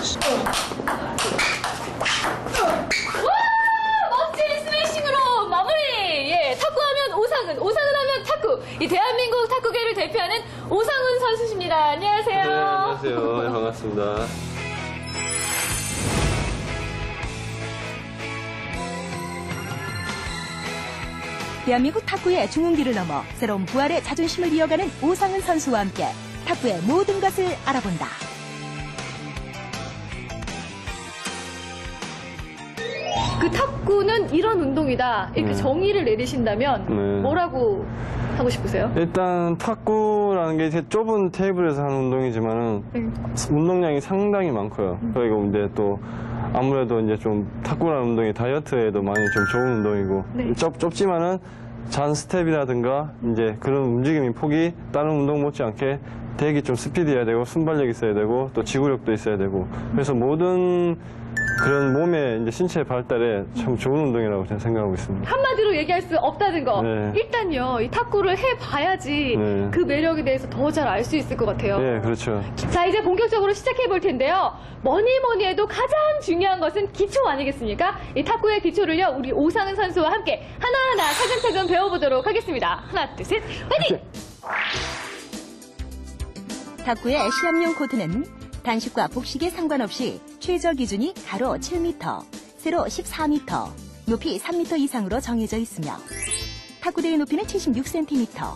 멋진 스매싱으로 마무리! 예, 탁구하면 오상은, 오상은 하면 탁구. 이 대한민국 탁구계를 대표하는 오상훈 선수십니다. 안녕하세요. 네, 안녕하세요. 네, 반갑습니다. 대한민국 탁구의 중흥기를 넘어 새로운 부활의 자존심을 이어가는 오상훈 선수와 함께 탁구의 모든 것을 알아본다. 그 탁구는 이런 운동이다. 이렇게 정의를 내리신다면 뭐라고 하고 싶으세요? 일단 탁구라는 게 이렇게 좁은 테이블에서 하는 운동이지만은 운동량이 상당히 많고요. 그리고 이제 또 아무래도 이제 좀 탁구라는 운동이 다이어트에도 많이 좀 좋은 운동이고 좁지만은 잔 스텝이라든가 이제 그런 움직임의 폭이 다른 운동 못지않게 되게 좀 스피드해야 되고 순발력 있어야 되고 또 지구력도 있어야 되고 그래서 모든 그런 몸의 이제 신체 발달에 참 좋은 운동이라고 저는 생각하고 있습니다. 한마디로 얘기할 수 없다는 거. 네. 일단요, 이 탁구를 해봐야지 그 매력에 대해서 더 잘 알 수 있을 것 같아요. 네, 그렇죠. 자, 이제 본격적으로 시작해 볼 텐데요. 뭐니 해도 가장 중요한 것은 기초 아니겠습니까? 이 탁구의 기초를요, 우리 오상훈 선수와 함께 하나하나 차근차근 배워보도록 하겠습니다. 하나, 둘, 셋, 화이팅! 탁구의 시합용 코트는 단식과 복식에 상관없이 최저 기준이 가로 7m, 세로 14m, 높이 3m 이상으로 정해져 있으며 탁구대의 높이는 76cm,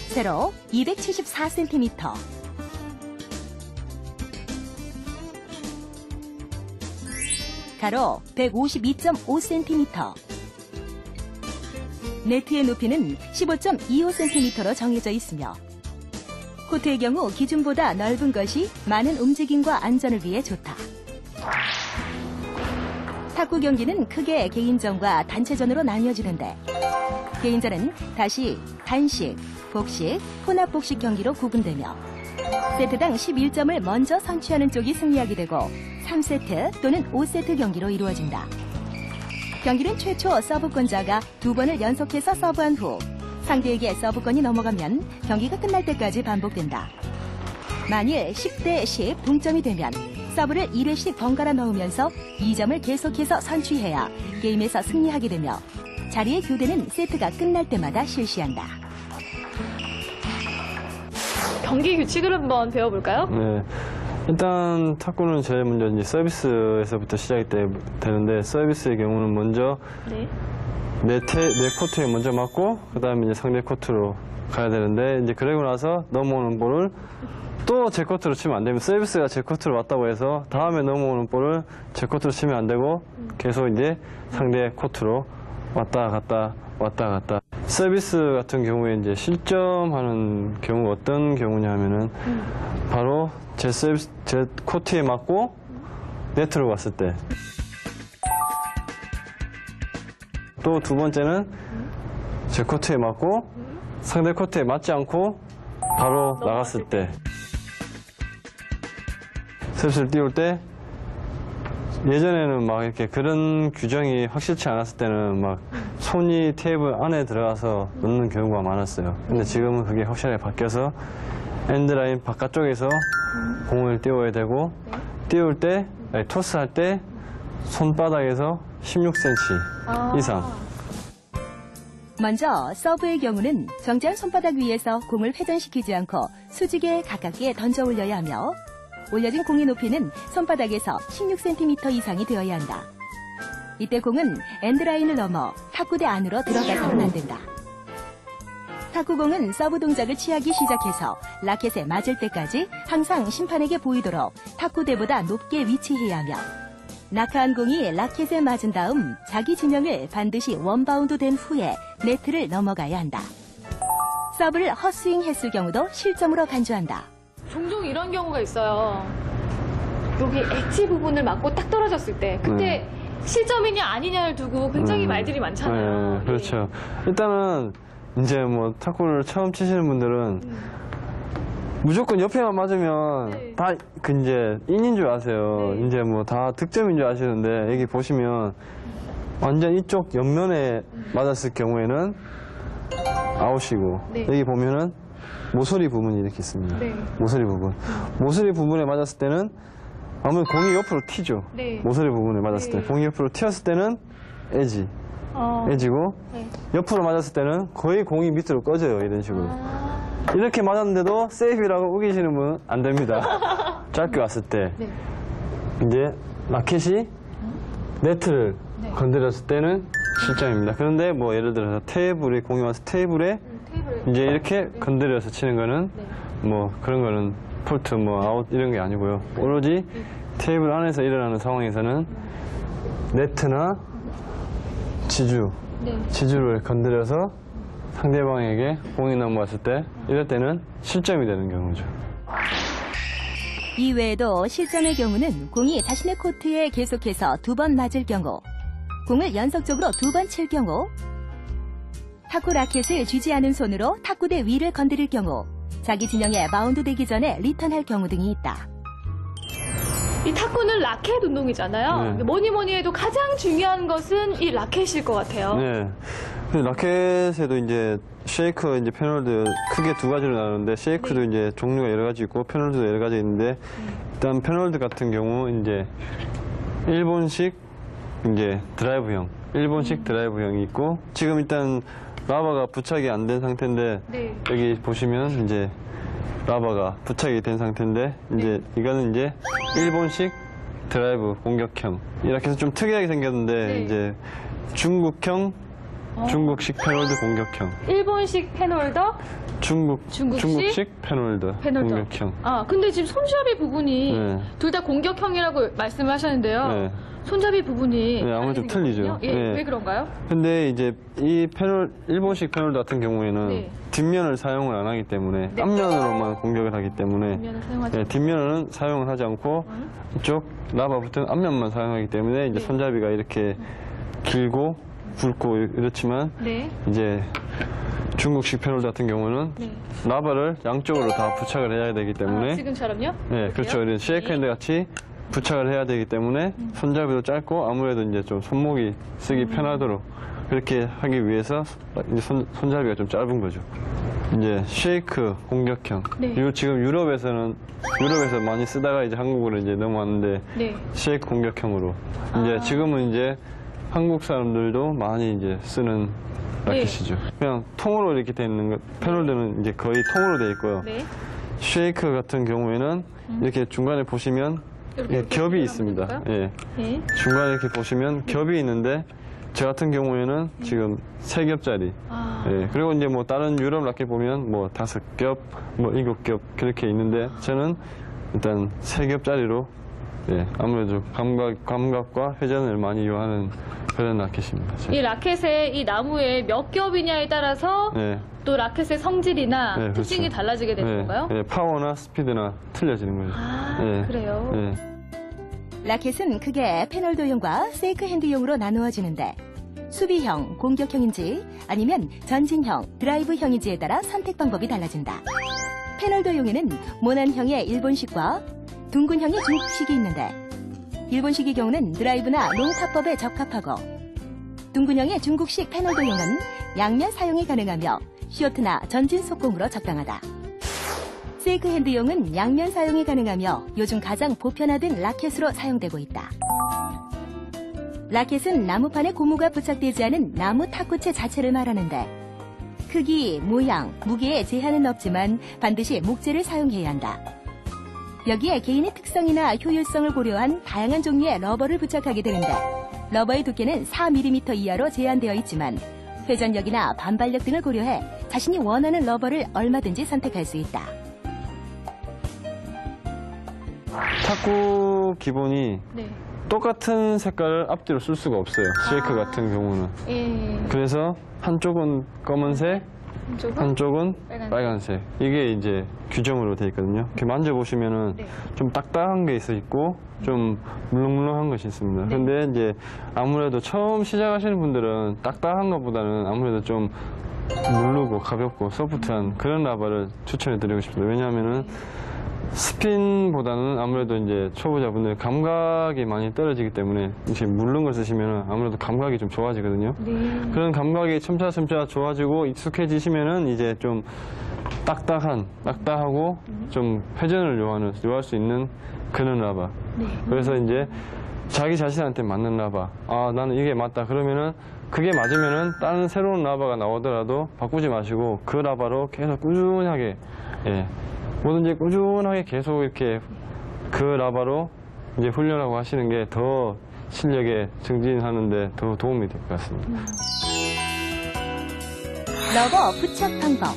세로 274cm, 가로 152.5cm, 네트의 높이는 15.25cm로 정해져 있으며 코트의 경우 기준보다 넓은 것이 많은 움직임과 안전을 위해 좋다. 탁구 경기는 크게 개인전과 단체전으로 나뉘어지는데 개인전은 다시 단식, 복식, 혼합복식 경기로 구분되며 세트당 11점을 먼저 선취하는 쪽이 승리하게 되고 3세트 또는 5세트 경기로 이루어진다. 경기는 최초 서브권자가 2번을 연속해서 서브한 후 상대에게 서브권이 넘어가면 경기가 끝날 때까지 반복된다. 만일 10대 10 동점이 되면 서브를 1회씩 번갈아 넣으면서 2점을 계속해서 선취해야 게임에서 승리하게 되며 자리의 교대는 세트가 끝날 때마다 실시한다. 경기 규칙을 한번 배워볼까요? 네. 일단 탁구는 제일 먼저 이제 서비스에서부터 시작이 되는데 서비스의 경우는 먼저 내 코트에 먼저 맞고 그다음에 이제 상대 코트로 가야 되는데 이제 그러고 나서 넘어오는 볼을 또 제 코트로 치면 안 되면 서비스가 제 코트로 왔다고 해서 다음에 넘어오는 볼을 제 코트로 치면 안 되고 계속 이제 상대 코트로 왔다 갔다 왔다 갔다. 서비스 같은 경우에 이제 실점하는 경우가 어떤 경우냐면은 바로 제 코트에 맞고 네트로 갔을 때. 또 두 번째는 제 코트에 맞고 상대 코트에 맞지 않고 바로 나갔을 때. 서비스를 띄울 때 예전에는 막 이렇게 그런 규정이 확실치 않았을 때는 막 손이 테이블 안에 들어가서 넣는 경우가 많았어요. 근데 지금은 그게 확실하게 바뀌어서 엔드라인 바깥쪽에서 공을 띄워야 되고 띄울 때, 아니, 토스할 때 손바닥에서 16cm 이상. 먼저 서브의 경우는 정지한 손바닥 위에서 공을 회전시키지 않고 수직에 가깝게 던져 올려야 하며 올려진 공의 높이는 손바닥에서 16cm 이상이 되어야 한다. 이때 공은 엔드라인을 넘어 탁구대 안으로 들어가서는 안 된다. 탁구공은 서브 동작을 취하기 시작해서 라켓에 맞을 때까지 항상 심판에게 보이도록 탁구대보다 높게 위치해야 하며 낙하한 공이 라켓에 맞은 다음 자기 진영을 반드시 원바운드 된 후에 네트를 넘어가야 한다. 서브를 헛스윙했을 경우도 실점으로 간주한다. 종종 이런 경우가 있어요. 여기 엣지 부분을 맞고 딱 떨어졌을 때 그때 실점이냐 아니냐를 두고 굉장히 말들이 많잖아요. 네, 그렇죠. 일단은 이제 뭐 탁구를 처음 치시는 분들은 무조건 옆에만 맞으면 다 그 이제 인인 줄 아세요. 이제 뭐 다 득점인 줄 아시는데 여기 보시면 완전 이쪽 옆면에 맞았을 경우에는 아웃이고 여기 보면은 모서리 부분이 이렇게 있습니다. 네. 모서리 부분. 모서리 부분에 맞았을 때는 아무래도 공이 옆으로 튀죠. 네. 모서리 부분에 맞았을 때. 네. 공이 옆으로 튀었을 때는 에지. 에지고, 네. 옆으로 맞았을 때는 거의 공이 밑으로 꺼져요. 이런 식으로. 아, 이렇게 맞았는데도 세이프라고 우기시는 분은 안 됩니다. 짧게 왔을 때. 네. 이제 라켓이 네트를 네. 건드렸을 때는 실점입니다. 그런데 뭐 예를 들어서 테이블에 공이 와서 테이블에 테이블. 이제 이렇게 건드려서 치는 거는 네. 뭐 그런 거는 폴트 뭐 아웃 이런 게 아니고요. 오로지 테이블 안에서 일어나는 상황에서는 네트나 네. 지주를 건드려서 상대방에게 공이 넘어왔을 때 이럴 때는 실점이 되는 경우죠. 이외에도 실점의 경우는 공이 자신의 코트에 계속해서 2번 맞을 경우, 공을 연속적으로 2번 칠 경우, 탁구 라켓을 쥐지 않은 손으로 탁구대 위를 건드릴 경우, 자기 진영에 마운드 되기 전에 리턴할 경우 등이 있다. 이 탁구는 라켓 운동이잖아요. 네. 뭐니 해도 가장 중요한 것은 이 라켓일 것 같아요. 네. 근데 라켓에도 이제 쉐이크, 이제 패널드 크게 두 가지로 나누는데 쉐이크도 이제 종류가 여러 가지 있고 패널드도 여러 가지 있는데 일단 패널드 같은 경우 이제 일본식 이제 드라이브형, 일본식 드라이브형이 있고 지금 일단 라바가 부착이 안 된 상태인데 네. 여기 보시면 이제 라바가 부착이 된 상태인데 이제 이거는 이제 일본식 드라이브 공격형 이렇게 해서 좀 특이하게 생겼는데 네. 이제 중국형 중국식 패널드 공격형 일본식 패널더, 중국식 패널드 공격형. 아, 근데 지금 손잡이 부분이 네. 둘 다 공격형이라고 말씀을 하셨는데요. 네. 손잡이 부분이 네, 아무래도 좀 다르게 틀리죠. 생겼거든요. 예, 네. 왜 그런가요? 근데 이제 이 일본식 패널드 같은 경우에는 네. 뒷면을 사용을 안 하기 때문에 네. 앞면으로만 공격을 하기 때문에 뒷면을 사용하지 네, 뒷면은 사용을 하지 않고 이쪽 라바 붙은 앞면만 사용하기 때문에 이제 네. 손잡이가 이렇게 길고 굵고 이렇지만 네. 이제 중국식 패널드 같은 경우는 네. 라바를 양쪽으로 다 부착을 해야 되기 때문에 아, 지금처럼요? 네, 그렇죠. 이런 쉐이크 핸드 같이 부착을 해야 되기 때문에 손잡이도 짧고 아무래도 이제 좀 손목이 쓰기 편하도록 그렇게 하기 위해서 이제 손잡이가 좀 짧은 거죠. 이제 쉐이크 공격형. 네. 그리고 지금 유럽에서 많이 쓰다가 이제 한국으로 이제 넘어왔는데 네. 쉐이크 공격형으로 이제 지금은 이제 한국 사람들도 많이 이제 쓰는 라켓이죠. 그냥 통으로 이렇게 돼 있는 거, 패널들은 이제 거의 통으로 돼 있고요. 네. 쉐이크 같은 경우에는 이렇게 중간에 보시면 이렇게 예, 겹이 한번 있습니다. 해볼까요? 예. 네. 중간에 이렇게 보시면 겹이 있는데 저 같은 경우에는 지금 3겹짜리. 아. 예. 그리고 이제 뭐 다른 유럽 라켓 보면 뭐 5겹, 뭐 7겹 그렇게 있는데 저는 일단 3겹짜리로 예, 아무래도 감각과 회전을 많이 요하는 그런 라켓입니다. 이 라켓의 이 나무에 몇 겹이냐에 따라서 예. 또 라켓의 성질이나 네, 특징이 그렇죠. 달라지게 되는 예, 건가요? 예, 파워나 스피드나 틀려지는 거죠. 아, 예. 그래요? 예. 라켓은 크게 패널도형과 세이크 핸드용으로 나누어지는데 수비형, 공격형인지 아니면 전진형, 드라이브형인지에 따라 선택 방법이 달라진다. 패널도형에는 모난형의 일본식과 둥근형의 중국식이 있는데 일본식의 경우는 드라이브나 롱타법에 적합하고 둥근형의 중국식 패널도형은 양면 사용이 가능하며 쇼트나 전진 속공으로 적당하다. 세이크 핸드용은 양면 사용이 가능하며 요즘 가장 보편화된 라켓으로 사용되고 있다. 라켓은 나무판에 고무가 부착되지 않은 나무 탁구채 자체를 말하는데 크기, 모양, 무게에 제한은 없지만 반드시 목재를 사용해야 한다. 여기에 개인의 특성이나 효율성을 고려한 다양한 종류의 러버를 부착하게 되는데 러버의 두께는 4mm 이하로 제한되어 있지만 회전력이나 반발력 등을 고려해 자신이 원하는 러버를 얼마든지 선택할 수 있다. 탁구 기본이 네. 똑같은 색깔을 앞뒤로 쓸 수가 없어요. 쉐이크 같은 경우는. 예. 그래서 한쪽은 검은색, 한쪽은 빨간색. 이게 이제 규정으로 돼 있거든요. 이렇게 만져보시면은 네. 좀 딱딱한 게 있고 좀 물렁물렁한 것이 있습니다. 네. 근데 이제 아무래도 처음 시작하시는 분들은 딱딱한 것보다는 아무래도 좀 누르고 가볍고 소프트한 그런 라바를 추천해 드리고 싶습니다. 왜냐하면은 스핀보다는 아무래도 이제 초보자분들 감각이 많이 떨어지기 때문에 이제 물른 걸 쓰시면 아무래도 감각이 좀 좋아지거든요. 네. 그런 감각이 첨차첨차 좋아지고 익숙해지시면은 이제 좀 딱딱하고 좀 회전을 요할 수 있는 그런 라바. 네. 그래서 이제 자기 자신한테 맞는 라바. 아, 나는 이게 맞다. 그러면은 그게 맞으면은 다른 새로운 라바가 나오더라도 바꾸지 마시고 그 라바로 계속 꾸준하게, 예, 뭐든지 꾸준하게 계속 이렇게 그 라바로 이제 훈련하고 하시는 게 더 실력에 증진하는데 더 도움이 될 것 같습니다. 러버 부착 방법.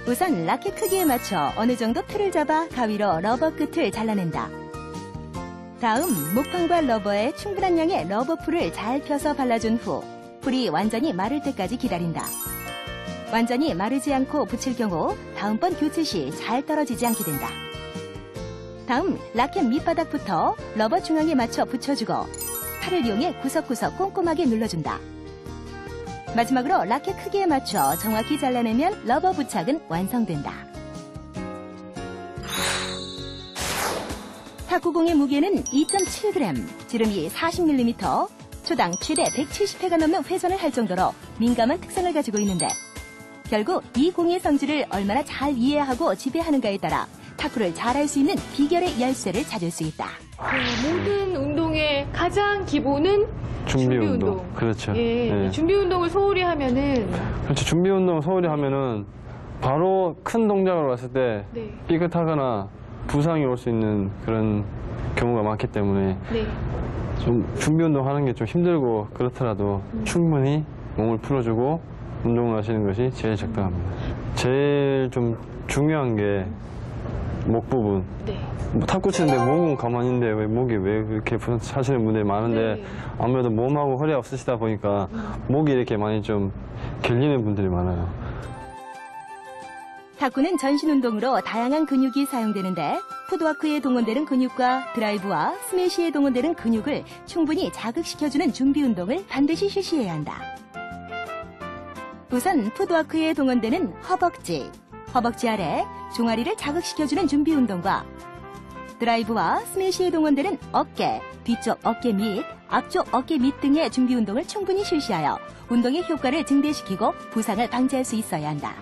우선 라켓 크기에 맞춰 어느 정도 틀을 잡아 가위로 러버 끝을 잘라낸다. 다음 목판과 러버에 충분한 양의 러버 풀을 잘 펴서 발라준 후 풀이 완전히 마를 때까지 기다린다. 완전히 마르지 않고 붙일 경우 다음번 교체 시 잘 떨어지지 않게 된다. 다음 라켓 밑바닥부터 러버 중앙에 맞춰 붙여주고 팔을 이용해 구석구석 꼼꼼하게 눌러준다. 마지막으로 라켓 크기에 맞춰 정확히 잘라내면 러버 부착은 완성된다. 탁구공의 무게는 2.7g, 지름이 40mm, 초당 최대 170회가 넘는 회전을 할 정도로 민감한 특성을 가지고 있는데 결국 이 공의 성질을 얼마나 잘 이해하고 지배하는가에 따라 탁구를 잘할 수 있는 비결의 열쇠를 찾을 수 있다. 모든 운동의 가장 기본은 준비 운동. 그렇죠. 예, 예. 준비 운동을 소홀히 하면은 그렇죠. 준비 운동 소홀히 하면은 바로 큰 동작으로 갔을 때 네. 삐끗하거나 부상이 올 수 있는 그런 경우가 많기 때문에 네. 좀 준비 운동 하는 게 좀 힘들고 그렇더라도 충분히 몸을 풀어주고 운동을 하시는 것이 제일 적당합니다. 제일 좀 중요한 게 목 부분. 네. 뭐 탁구 치는데 목은 가만히 있는데 왜 목이 왜 이렇게 하시는 분들이 많은데 네. 아무래도 몸하고 허리가 없으시다 보니까 목이 이렇게 많이 좀 결리는 분들이 많아요. 탁구는 전신 운동으로 다양한 근육이 사용되는데 풋워크에 동원되는 근육과 드라이브와 스매시에 동원되는 근육을 충분히 자극시켜주는 준비 운동을 반드시 실시해야 한다. 우선 풋워크에 동원되는 허벅지, 허벅지 아래 종아리를 자극시켜주는 준비 운동과 드라이브와 스매시에 동원되는 어깨, 뒤쪽 어깨 밑, 앞쪽 어깨 밑 등의 준비 운동을 충분히 실시하여 운동의 효과를 증대시키고 부상을 방지할 수 있어야 한다.